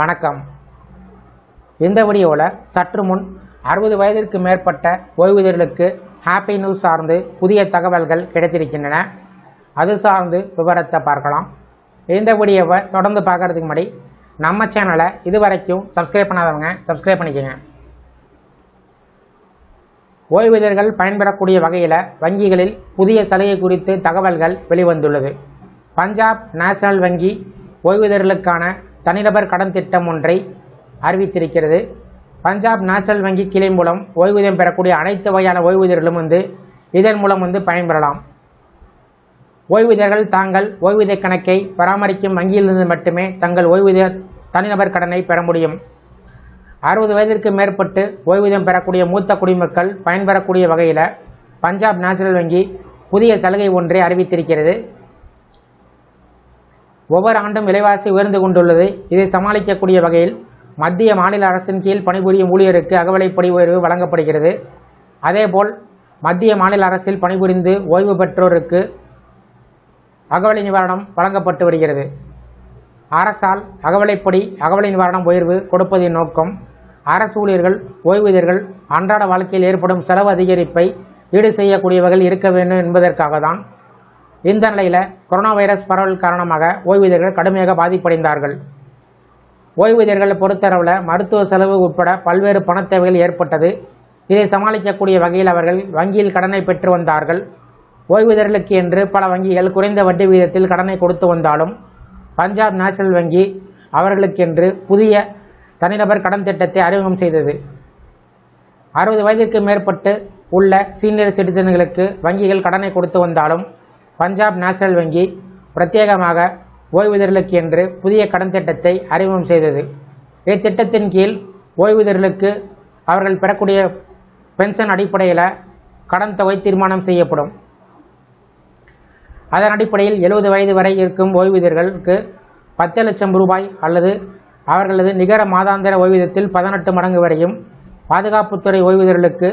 வணக்கம். இந்த வீடியோவில் சற்று முன் 60 வயதிற்கு மேற்பட்ட ஓய்வூதியர்களுக்கு ஹாப்பி நியூஸ் சார்ந்து புதிய தகவல்கள் கிடைத்திருக்கின்றன. அது சார்ந்து விவரத்தை பார்க்கலாம். இந்த வீடியோவை தொடர்ந்து பார்க்கறதுக்கு முன்னாடி நம்ம சேனலை இதுவரைக்கும் சப்ஸ்கிரைப் பண்ணாதவங்க சப்ஸ்கிரைப் பண்ணிக்கோங்க. ஓய்வூதியர்கள் பயன்பெறக்கூடிய வகையில் வங்கிகளில் புதிய சலுகை குறித்து தகவல்கள் வெளிவந்துள்ளது. பஞ்சாப் நேஷனல் வங்கி ஓய்வூதியர்களுக்கான தனிநபர் கடன் திட்டம் ஒன்றை அறிவித்திருக்கிறது. பஞ்சாப் நேஷனல் வங்கி கிளை மூலம் ஓய்வூதியம் பெறக்கூடிய அனைத்து வகையான ஓய்வூதியர்களும் இதன் மூலம் பயன்பெறலாம். ஓய்வூதியர்கள் தாங்கள் ஓய்வூதிய கணக்கை பராமரிக்கும் வங்கியிலிருந்து மட்டுமே தங்கள் ஓய்வூதிய தனிநபர் கடனை பெற முடியும். 60 வயதிற்கு மேற்பட்டு ஓய்வூதியம் பெறக்கூடிய மூத்த குடிமக்கள் பயன்பெறக்கூடிய வகையில் பஞ்சாப் நேஷனல் வங்கி புதிய சலுகை ஒன்றை அறிவித்திருக்கிறது. ஒவ்வொரு ஆண்டும் விலைவாசி உயர்ந்து கொண்டுள்ளது. இதை சமாளிக்கக்கூடிய வகையில் மத்திய மாநில அரசின் கீழ் பணிபுரியும் ஊழியருக்கு அகவிலைப்படி உயர்வு வழங்கப்படுகிறது. அதேபோல் மத்திய மாநில அரசில் பணிபுரிந்து ஓய்வு பெற்றோருக்கு அகவிலை நிவாரணம் வழங்கப்பட்டு வருகிறது. அரசால் அகவிலை நிவாரணம் உயர்வு கொடுப்பதின் நோக்கம் அரசு ஊழியர்கள் ஓய்வூதியர்கள் அன்றாட வாழ்க்கையில் ஏற்படும் செலவு அதிகரிப்பை ஈடு செய்யக்கூடிய வகையில் இருக்க வேண்டும் என்பதற்காக தான். இந்த நிலையில் கொரோனா வைரஸ் பரவல் காரணமாக ஓய்வூதியர்கள் கடுமையாக பாதிப்படைந்தார்கள். ஓய்வூதியர்களை பொறுத்தளவில் மருத்துவ செலவு உட்பட பல்வேறு பணத் தேவைகள் ஏற்பட்டது. இதை சமாளிக்கக்கூடிய வகையில் அவர்கள் வங்கியில் கடனை பெற்று வந்தார்கள். ஓய்வூதியர்களுக்கு என்று பல வங்கிகள் குறைந்த வட்டி விகிதத்தில் கடனை கொடுத்து வந்தாலும் பஞ்சாப் நேஷனல் வங்கி அவர்களுக்கென்று புதிய தனிநபர் கடன் திட்டத்தை அறிமுகம் செய்தது. 60 வயதிற்கு மேற்பட்டு உள்ள சீனியர் சிட்டிசன்களுக்கு வங்கிகள் கடனை கொடுத்து வந்தாலும் பஞ்சாப் நேஷனல் வங்கி பிரத்யேகமாக ஓய்வூதியர்களுக்கு என்று புதிய கடன் திட்டத்தை அறிமுகம் செய்தது. இத்திட்டத்தின் கீழ் ஓய்வூதியர்களுக்கு அவர்கள் பெறக்கூடிய பென்ஷன் அடிப்படையில் கடன் தொகை தீர்மானம் செய்யப்படும். அதன் அடிப்படையில் 70 வயது வரை இருக்கும் ஓய்வூதியர்களுக்கு 10 லட்சம் ரூபாய் அல்லது அவர்களது நிகர மாதாந்திர ஓய்வூதியத்தில் 18 மடங்கு வரையும், பாதுகாப்புத்துறை ஓய்வூதியர்களுக்கு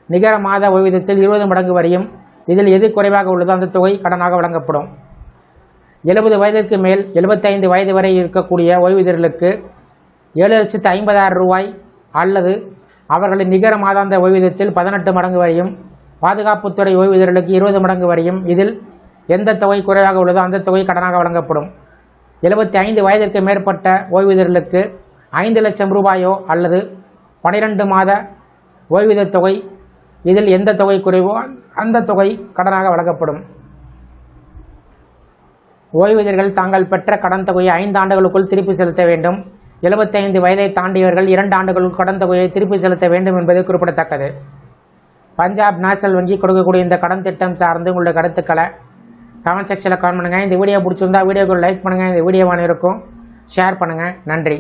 நிகர மாத ஓய்வூதியத்தில் 20 மடங்கு வரையும், இதில் எது குறைவாக உள்ளதோ அந்த தொகை கடனாக வழங்கப்படும். 70 வயதிற்கு மேல் 75 வயது வரை இருக்கக்கூடிய ஓய்வூதியர்களுக்கு 7,50,000 ரூபாய் அல்லது அவர்களின் நிகர மாதாந்திர ஓய்வூதியத்தில் 18 மடங்கு வரையும், பாதுகாப்புத்துறை ஓய்வூதியர்களுக்கு 20 மடங்கு வரையும், இதில் எந்த தொகை குறைவாக உள்ளதோ அந்த தொகை கடனாக வழங்கப்படும். 75 வயதிற்கு மேற்பட்ட ஓய்வூதியர்களுக்கு 5 லட்சம் ரூபாயோ அல்லது 12 மாத ஓய்வூதிய தொகை, இதில் எந்த தொகை குறைவோ அந்த தொகை கடனாக வழங்கப்படும். ஓய்வூதியர்கள் தாங்கள் பெற்ற கடன் தொகையை 5 ஆண்டுகளுக்குள் திருப்பி செலுத்த வேண்டும். 75 வயதை தாண்டியவர்கள் 2 ஆண்டுகளுக்குள் கடன் தொகையை திருப்பி செலுத்த வேண்டும் என்பது குறிப்பிடத்தக்கது. பஞ்சாப் நேஷனல் வங்கி கொடுக்கக்கூடிய இந்த கடன் திட்டம் சார்ந்து உங்களுடைய கருத்துக்களை கமெண்ட் செக்ஷனில் கமெண்ட் பண்ணுங்கள். இந்த வீடியோ பிடிச்சிருந்தா வீடியோக்கு லைக் பண்ணுங்கள். இந்த வீடியோவான இருக்கும் ஷேர் பண்ணுங்கள். நன்றி.